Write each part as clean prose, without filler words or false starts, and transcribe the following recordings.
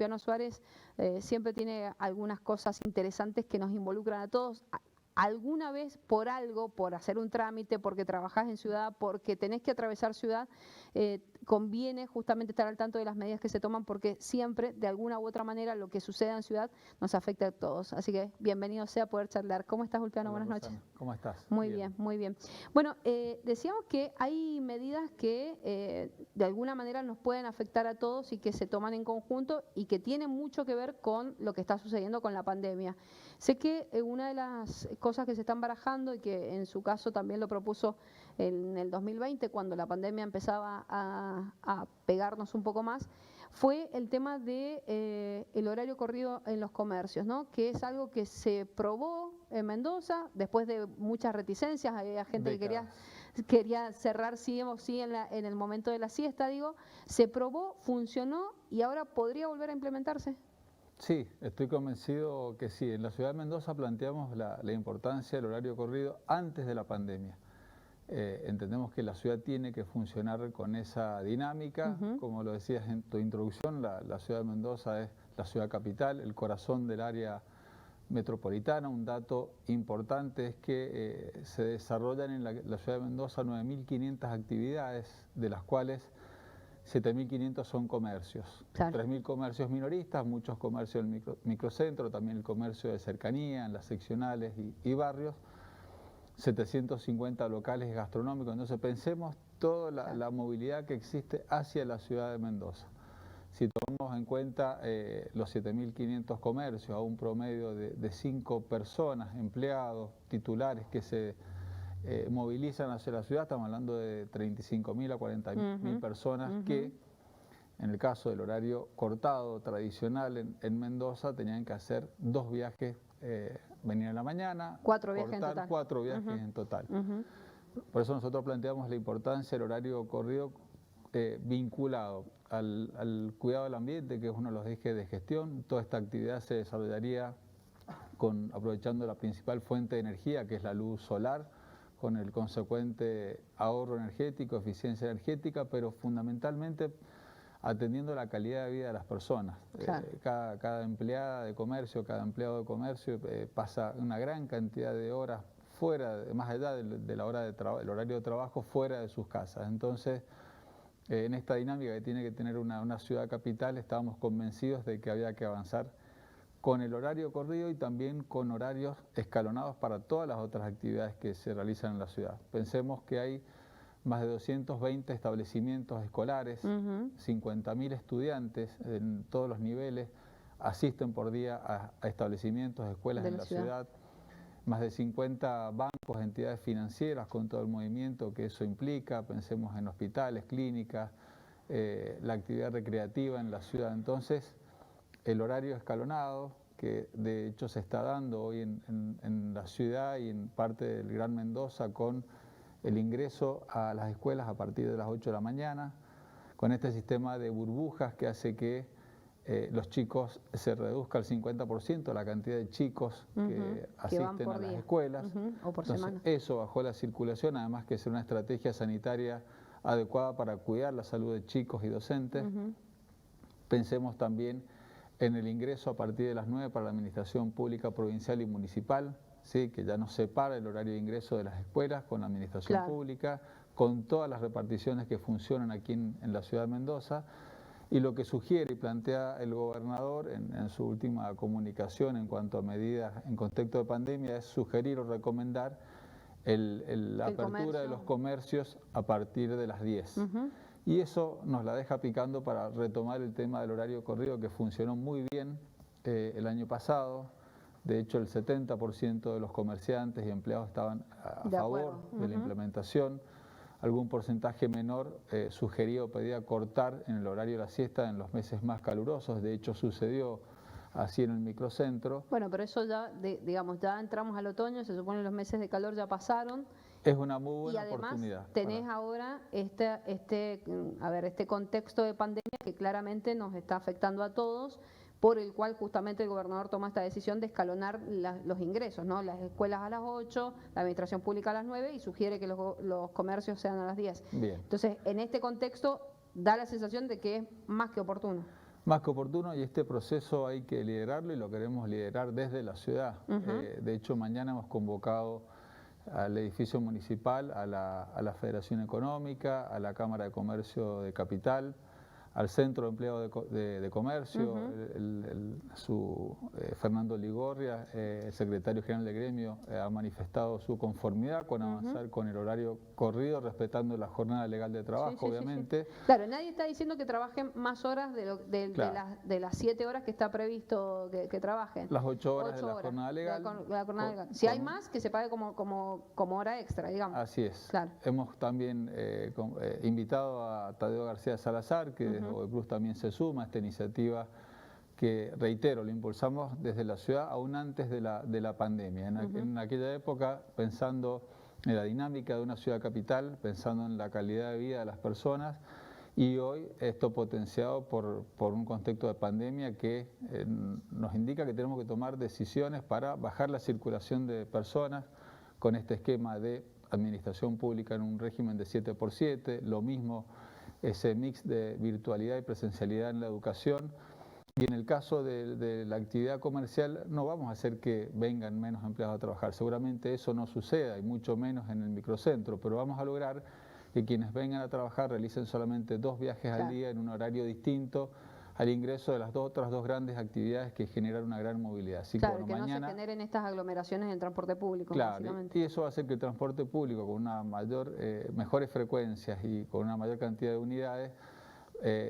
Ulpiano Suárez siempre tiene algunas cosas interesantes que nos involucran a todos. Alguna vez por algo, por hacer un trámite, porque trabajás en ciudad, porque tenés que atravesar ciudad, conviene justamente estar al tanto de las medidas que se toman, porque siempre, de alguna u otra manera, lo que suceda en ciudad nos afecta a todos. Así que bienvenido sea poder charlar. ¿Cómo estás, Ulpiano? Hola, Buenas Rosana. noches. ¿Cómo estás? Muy bien, muy bien. Bueno, decíamos que hay medidas que de alguna manera nos pueden afectar a todos y que se toman en conjunto y que tienen mucho que ver con lo que está sucediendo con la pandemia. Sé que una de las cosas que se están barajando y que en su caso también lo propuso en el 2020, cuando la pandemia empezaba a pegarnos un poco más, fue el tema de el horario corrido en los comercios, ¿no? Que es algo que se probó en Mendoza después de muchas reticencias. Había gente que quería cerrar sí o sí en el momento de la siesta, digo. Se probó, funcionó y ahora podría volver a implementarse. Sí, estoy convencido que sí. En la ciudad de Mendoza planteamos la importancia del horario corrido antes de la pandemia. Entendemos que la ciudad tiene que funcionar con esa dinámica. Como lo decías en tu introducción, la ciudad de Mendoza es la ciudad capital, el corazón del área metropolitana. Un dato importante es que se desarrollan en la ciudad de Mendoza 9.500 actividades, de las cuales 7.500 son comercios, Claro. 3.000 comercios minoristas, muchos comercios del microcentro, también el comercio de cercanía, en las seccionales y barrios, 750 locales gastronómicos. Entonces pensemos toda la movilidad que existe hacia la ciudad de Mendoza. Si tomamos en cuenta los 7.500 comercios, a un promedio de 5 personas, empleados, titulares que se movilizan hacia la ciudad, estamos hablando de 35.000 a 40.000 personas que, en el caso del horario cortado tradicional en Mendoza, tenían que hacer 2 viajes, venir en la mañana, 4 viajes en total. 4 viajes en total. Por eso nosotros planteamos la importancia del horario corrido vinculado al cuidado del ambiente, que es uno de los ejes de gestión. Toda esta actividad se desarrollaría aprovechando la principal fuente de energía, que es la luz solar, con el consecuente ahorro energético, eficiencia energética, pero fundamentalmente atendiendo la calidad de vida de las personas. Claro. Cada empleada de comercio, cada empleado de comercio pasa una gran cantidad de horas fuera, más allá de la hora del horario de trabajo, fuera de sus casas. Entonces, en esta dinámica que tiene que tener una ciudad capital, estábamos convencidos de que había que avanzar con el horario corrido y también con horarios escalonados para todas las otras actividades que se realizan en la ciudad. Pensemos que hay más de 220 establecimientos escolares, 50.000 estudiantes en todos los niveles asisten por día a establecimientos, escuelas en la ciudad, más de 50 bancos, entidades financieras con todo el movimiento que eso implica. Pensemos en hospitales, clínicas, la actividad recreativa en la ciudad. Entonces, el horario escalonado, que de hecho se está dando hoy en la ciudad y en parte del Gran Mendoza, con el ingreso a las escuelas a partir de las 8 de la mañana, con este sistema de burbujas que hace que los chicos se reduzca al 50% la cantidad de chicos que asisten a las escuelas. O por Entonces, semana. eso bajó la circulación, además que es una estrategia sanitaria adecuada para cuidar la salud de chicos y docentes. Pensemos también en el ingreso a partir de las 9 para la administración pública provincial y municipal, ¿sí? Que ya nos separa el horario de ingreso de las escuelas con la administración pública, con todas las reparticiones que funcionan aquí en la ciudad de Mendoza. Y lo que sugiere y plantea el gobernador en su última comunicación en cuanto a medidas en contexto de pandemia es sugerir o recomendar la apertura de los comercios a partir de las 10. Y eso nos la deja picando para retomar el tema del horario corrido, que funcionó muy bien el año pasado. De hecho, el 70% de los comerciantes y empleados estaban a favor de la implementación. Algún porcentaje menor sugería o pedía cortar en el horario de la siesta en los meses más calurosos. De hecho, sucedió así en el microcentro. Bueno, pero eso ya, digamos, ya entramos al otoño, se supone que los meses de calor ya pasaron. Es una muy buena oportunidad. Y además tenés ahora este contexto de pandemia que claramente nos está afectando a todos, por el cual justamente el gobernador toma esta decisión de escalonar los ingresos, ¿no? Las escuelas a las 8, la administración pública a las 9 y sugiere que los comercios sean a las 10. Bien. Entonces, en este contexto da la sensación de que es más que oportuno. Más que oportuno, y este proceso hay que liderarlo y lo queremos liderar desde la ciudad. De hecho, mañana hemos convocado al edificio municipal, a la Federación Económica, a la Cámara de Comercio de Capital, al Centro de Empleo de Comercio, Fernando Ligorria, el secretario general del gremio, ha manifestado su conformidad con avanzar con el horario corrido, respetando la jornada legal de trabajo, obviamente. Claro, nadie está diciendo que trabajen más horas de las 7 horas que está previsto que trabajen. Las 8 horas de la jornada legal. Si hay más, que se pague como hora extra, digamos. Así es. Claro. Hemos también invitado a Tadeo García Salazar, que desde Cruz también se suma a esta iniciativa que, reitero, lo impulsamos desde la ciudad aún antes de la pandemia. En aquella época, pensando en la dinámica de una ciudad capital, pensando en la calidad de vida de las personas, y hoy esto potenciado por un contexto de pandemia que nos indica que tenemos que tomar decisiones para bajar la circulación de personas con este esquema de administración pública en un régimen de 7x7, lo mismo ese mix de virtualidad y presencialidad en la educación. Y en el caso de la actividad comercial no vamos a hacer que vengan menos empleados a trabajar, seguramente eso no suceda y mucho menos en el microcentro, pero vamos a lograr que quienes vengan a trabajar realicen solamente 2 viajes al día en un horario distinto al ingreso de las otras dos grandes actividades que generan una gran movilidad. Así claro, que, que mañana, no se generen estas aglomeraciones en el transporte público, claro, básicamente. Y eso va a hacer que el transporte público con una mejores frecuencias y con una mayor cantidad de unidades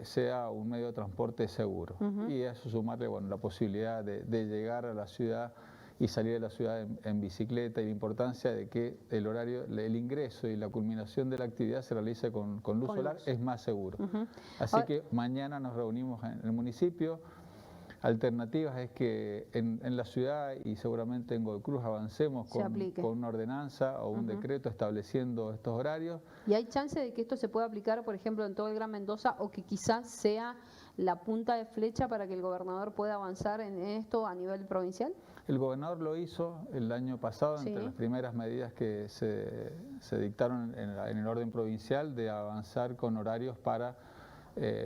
sea un medio de transporte seguro. Y a eso sumarle la posibilidad de llegar a la ciudad y salir de la ciudad en bicicleta, y la importancia de que el horario, el ingreso y la culminación de la actividad se realice con luz solar, es más seguro. Así que mañana nos reunimos en el municipio. Alternativas es que en la ciudad y seguramente en Godoy Cruz avancemos con una ordenanza o un decreto estableciendo estos horarios. ¿Y hay chance de que esto se pueda aplicar, por ejemplo, en todo el Gran Mendoza, o que quizás sea la punta de flecha para que el gobernador pueda avanzar en esto a nivel provincial? El gobernador lo hizo el año pasado, entre las primeras medidas que se dictaron en el orden provincial, de avanzar con horarios para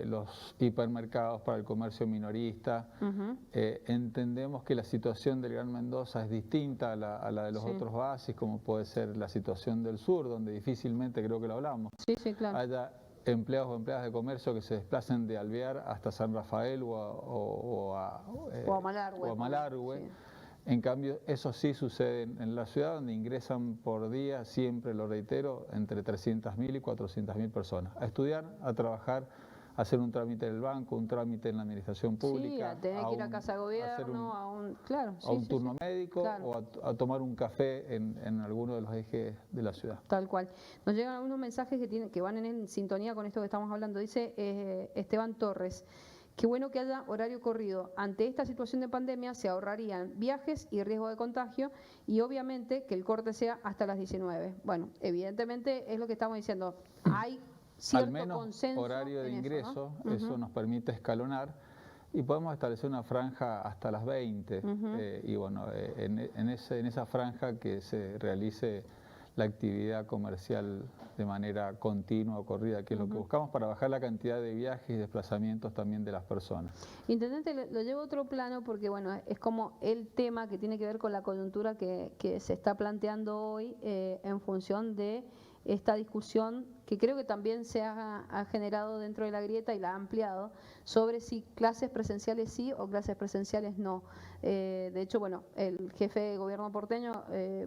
los hipermercados, para el comercio minorista. Entendemos que la situación del Gran Mendoza es distinta a la de los otros oasis, como puede ser la situación del sur, donde difícilmente, creo que lo hablamos, haya empleados o empleadas de comercio que se desplacen de Alvear hasta San Rafael o a Malargüe. En cambio, eso sí sucede en la ciudad, donde ingresan por día, siempre lo reitero, entre 300.000 y 400.000 personas a estudiar, a trabajar, a hacer un trámite en el banco, un trámite en la administración pública, a tener que ir a casa de gobierno, a un turno médico o a tomar un café en alguno de los ejes de la ciudad. Tal cual. Nos llegan algunos mensajes que van en sintonía con esto que estamos hablando. Dice Esteban Torres: qué bueno que haya horario corrido. Ante esta situación de pandemia se ahorrarían viajes y riesgo de contagio, y obviamente que el corte sea hasta las 19. Bueno, evidentemente es lo que estamos diciendo. Hay cierto al menos consenso horario de ingreso, eso, ¿no? Eso nos permite escalonar y podemos establecer una franja hasta las 20 y bueno, en esa franja que se realice la actividad comercial de manera continua o corrida, que es lo que buscamos para bajar la cantidad de viajes y desplazamientos también de las personas. Intendente, lo llevo a otro plano porque bueno, es como el tema que tiene que ver con la coyuntura que se está planteando hoy en función de esta discusión que creo que también se ha generado dentro de la grieta y la ha ampliado, sobre si clases presenciales sí o clases presenciales no. De hecho, bueno, el jefe de gobierno porteño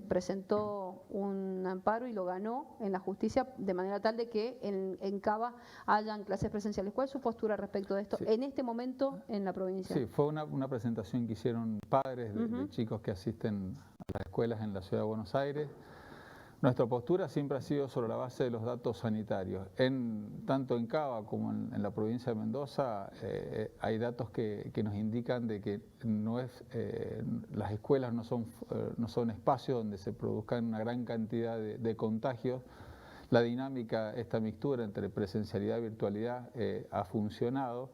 presentó un amparo y lo ganó en la justicia, de manera tal de que en Cava hayan clases presenciales. ¿Cuál es su postura respecto de esto en este momento en la provincia? Sí, fue una presentación que hicieron padres de chicos que asisten a las escuelas en la ciudad de Buenos Aires. Nuestra postura siempre ha sido sobre la base de los datos sanitarios. Tanto en Cava como en la provincia de Mendoza hay datos que nos indican de que las escuelas no son espacios donde se produzcan una gran cantidad de contagios. La dinámica, esta mixtura entre presencialidad y virtualidad ha funcionado.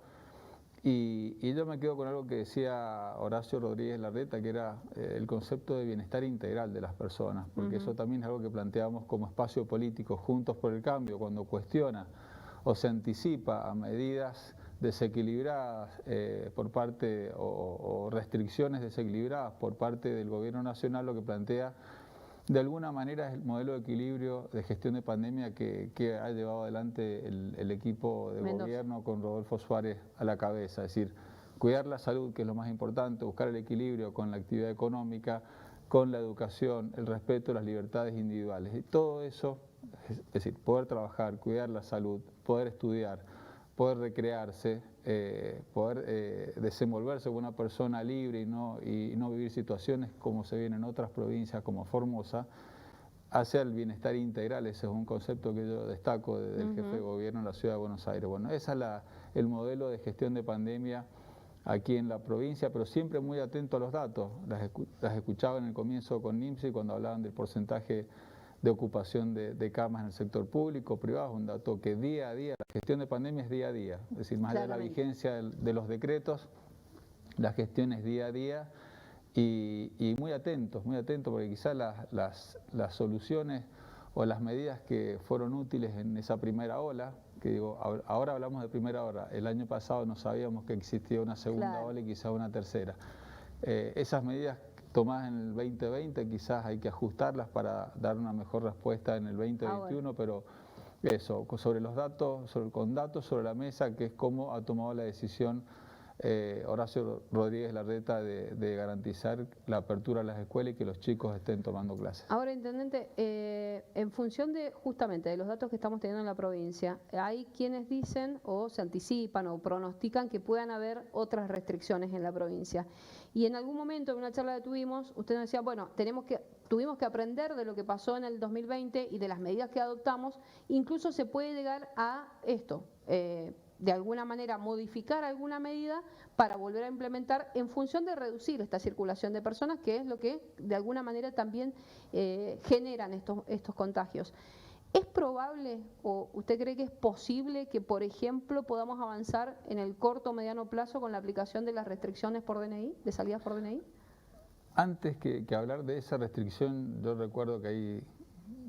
Y yo me quedo con algo que decía Horacio Rodríguez Larreta, que era el concepto de bienestar integral de las personas, porque eso también es algo que planteamos como espacio político, Juntos por el Cambio, cuando cuestiona o se anticipa a medidas desequilibradas por parte o restricciones desequilibradas por parte del gobierno nacional, lo que plantea de alguna manera es el modelo de equilibrio de gestión de pandemia que ha llevado adelante el equipo de Mendoza. gobierno con Rodolfo Suárez a la cabeza, es decir, cuidar la salud, que es lo más importante, buscar el equilibrio con la actividad económica, con la educación, el respeto a las libertades individuales. Y todo eso, es decir, poder trabajar, cuidar la salud, poder estudiar, poder recrearse, poder desenvolverse como una persona libre y no vivir situaciones como se ven en otras provincias como Formosa, hacia el bienestar integral. Ese es un concepto que yo destaco del jefe de gobierno en la ciudad de Buenos Aires. Bueno, ese es el modelo de gestión de pandemia aquí en la provincia, pero siempre muy atento a los datos. Las escuchaba en el comienzo con INPSI cuando hablaban del porcentaje de ocupación de camas en el sector público, privado, un dato que día a día, la gestión de pandemia es día a día, es decir, más allá de la vigencia de los decretos, la gestión es día a día y muy atentos, porque quizás las soluciones o las medidas que fueron útiles en esa primera ola, que digo, ahora hablamos de primera ola, el año pasado no sabíamos que existía una segunda ola y quizás una tercera. Esas medidas tomadas en el 2020 quizás hay que ajustarlas para dar una mejor respuesta en el 2021, pero eso, sobre los datos, con datos sobre la mesa, que es cómo ha tomado la decisión Horacio Rodríguez Larreta de garantizar la apertura a las escuelas y que los chicos estén tomando clases. Ahora, Intendente, en función de justamente de los datos que estamos teniendo en la provincia, hay quienes dicen o se anticipan o pronostican que puedan haber otras restricciones en la provincia. Y en algún momento, en una charla que tuvimos, usted nos decía, bueno, tuvimos que aprender de lo que pasó en el 2020 y de las medidas que adoptamos, incluso se puede llegar a esto, de alguna manera modificar alguna medida para volver a implementar en función de reducir esta circulación de personas, que es lo que de alguna manera también generan estos contagios. ¿Es probable o usted cree que es posible que, por ejemplo, podamos avanzar en el corto o mediano plazo con la aplicación de las restricciones por DNI, de salidas por DNI? Antes que hablar de esa restricción, yo recuerdo que hay,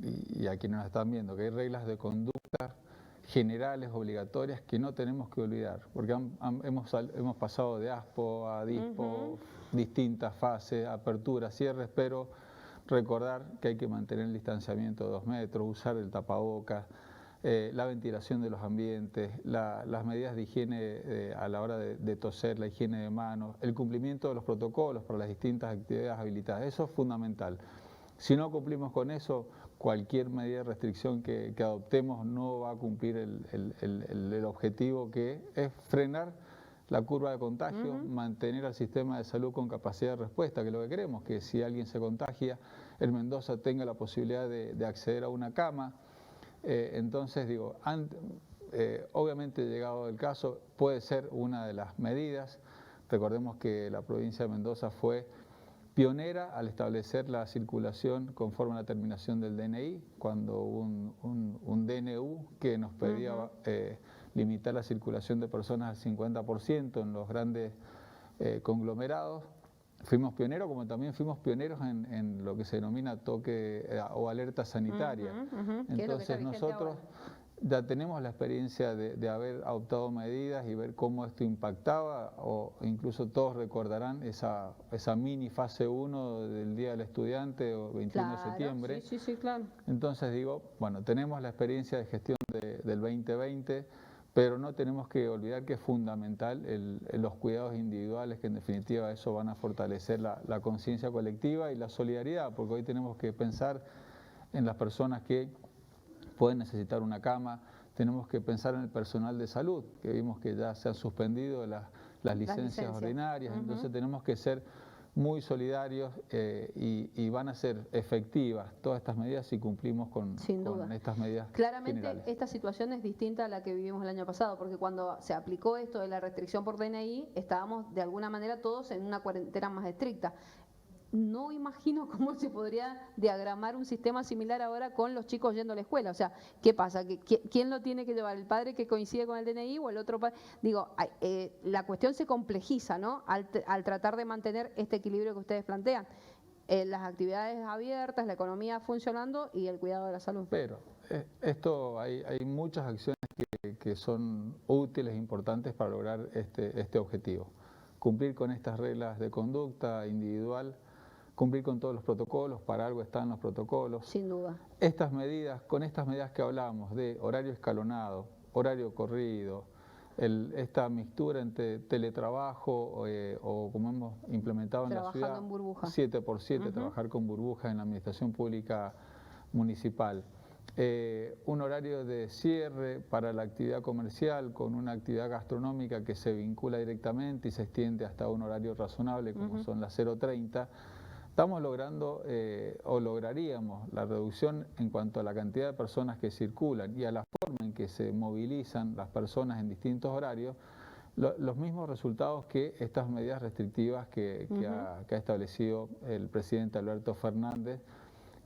y a quienes nos están viendo, que hay reglas de conducta generales, obligatorias, que no tenemos que olvidar, porque hemos pasado de ASPO a DISPO, distintas fases, aperturas, cierres, pero recordar que hay que mantener el distanciamiento de 2 metros, usar el tapabocas, la ventilación de los ambientes, las medidas de higiene a la hora de toser, la higiene de manos, el cumplimiento de los protocolos para las distintas actividades habilitadas, eso es fundamental. Si no cumplimos con eso, cualquier medida de restricción que adoptemos no va a cumplir el objetivo, que es frenar la curva de contagio, mantener al sistema de salud con capacidad de respuesta, que es lo que queremos, que si alguien se contagia, en Mendoza tenga la posibilidad de acceder a una cama. Entonces, digo, obviamente llegado el caso, puede ser una de las medidas. Recordemos que la provincia de Mendoza fue pionera al establecer la circulación conforme a la terminación del DNI, cuando hubo un DNU que nos pedía limitar la circulación de personas al 50% en los grandes conglomerados. Fuimos pioneros, como también fuimos pioneros en lo que se denomina toque o alerta sanitaria. Entonces nosotros ya tenemos la experiencia de haber adoptado medidas y ver cómo esto impactaba, o incluso todos recordarán esa mini fase 1 del Día del Estudiante o 21 de septiembre. Sí, claro. Entonces digo, bueno, tenemos la experiencia de gestión del 2020, pero no tenemos que olvidar que es fundamental los cuidados individuales, que en definitiva eso van a fortalecer la conciencia colectiva y la solidaridad, porque hoy tenemos que pensar en las personas que pueden necesitar una cama, tenemos que pensar en el personal de salud, que vimos que ya se han suspendido las licencias ordinarias, entonces tenemos que ser muy solidarios y van a ser efectivas todas estas medidas si cumplimos con estas medidas Claramente generales. Esta situación es distinta a la que vivimos el año pasado, porque cuando se aplicó esto de la restricción por DNI, estábamos de alguna manera todos en una cuarentena más estricta. No imagino cómo se podría diagramar un sistema similar ahora con los chicos yendo a la escuela. O sea, ¿qué pasa? ¿Quién lo tiene que llevar? ¿El padre que coincide con el DNI o el otro padre? Digo, la cuestión se complejiza, ¿no? Al tratar de mantener este equilibrio que ustedes plantean. Las actividades abiertas, la economía funcionando y el cuidado de la salud. Pero Hay muchas acciones que son útiles e importantes para lograr este objetivo. Cumplir con estas reglas de conducta individual, cumplir con todos los protocolos, para algo están los protocolos. Sin duda. Con estas medidas que hablábamos de horario escalonado, horario corrido, esta mixtura entre teletrabajo o como hemos implementado en la ciudad, en burbuja. 7x7, trabajar con burbujas en la administración pública municipal. Un horario de cierre para la actividad comercial con una actividad gastronómica que se vincula directamente y se extiende hasta un horario razonable como son las 0:30. Estamos logrando o lograríamos la reducción en cuanto a la cantidad de personas que circulan y a la forma en que se movilizan las personas en distintos horarios, los mismos resultados que estas medidas restrictivas que ha establecido el presidente Alberto Fernández,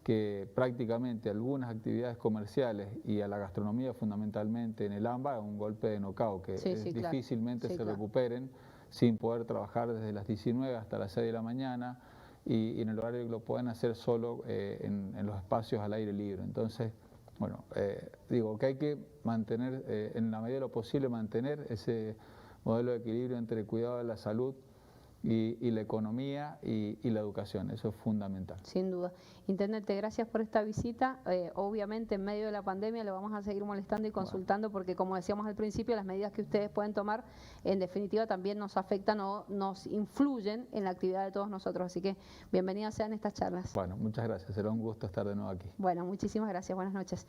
que prácticamente algunas actividades comerciales y a la gastronomía fundamentalmente en el AMBA es un golpe de knockout, que difícilmente se recuperen sin poder trabajar desde las 19 hasta las 6 de la mañana y en el horario que lo puedan hacer solo en los espacios al aire libre. Entonces, bueno, digo que hay que mantener, en la medida de lo posible, mantener ese modelo de equilibrio entre el cuidado de la salud y la economía y la educación, eso es fundamental. Sin duda. Intendente, gracias por esta visita. Obviamente en medio de la pandemia lo vamos a seguir molestando y consultando porque, como decíamos al principio, las medidas que ustedes pueden tomar en definitiva también nos afectan o nos influyen en la actividad de todos nosotros. Así que bienvenidas sean estas charlas. Bueno, muchas gracias. Será un gusto estar de nuevo aquí. Bueno, muchísimas gracias. Buenas noches.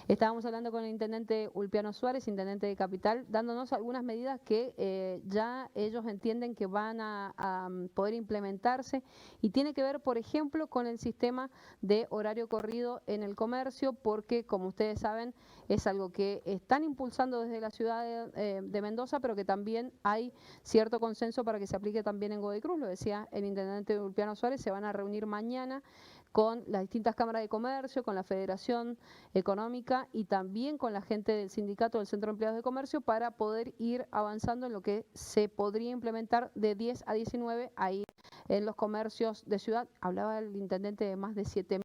Estábamos hablando con el intendente Ulpiano Suárez, intendente de Capital, dándonos algunas medidas que ya ellos entienden que van a poder implementarse y tiene que ver, por ejemplo, con el sistema de horario corrido en el comercio, porque, como ustedes saben, es algo que están impulsando desde la ciudad de Mendoza, pero que también hay cierto consenso para que se aplique también en Godoy Cruz. Lo decía el intendente Ulpiano Suárez, se van a reunir mañana con las distintas cámaras de comercio, con la Federación Económica y también con la gente del sindicato del Centro de Empleados de Comercio para poder ir avanzando en lo que se podría implementar de 10 a 19 ahí en los comercios de ciudad. Hablaba el intendente de más de 7.000.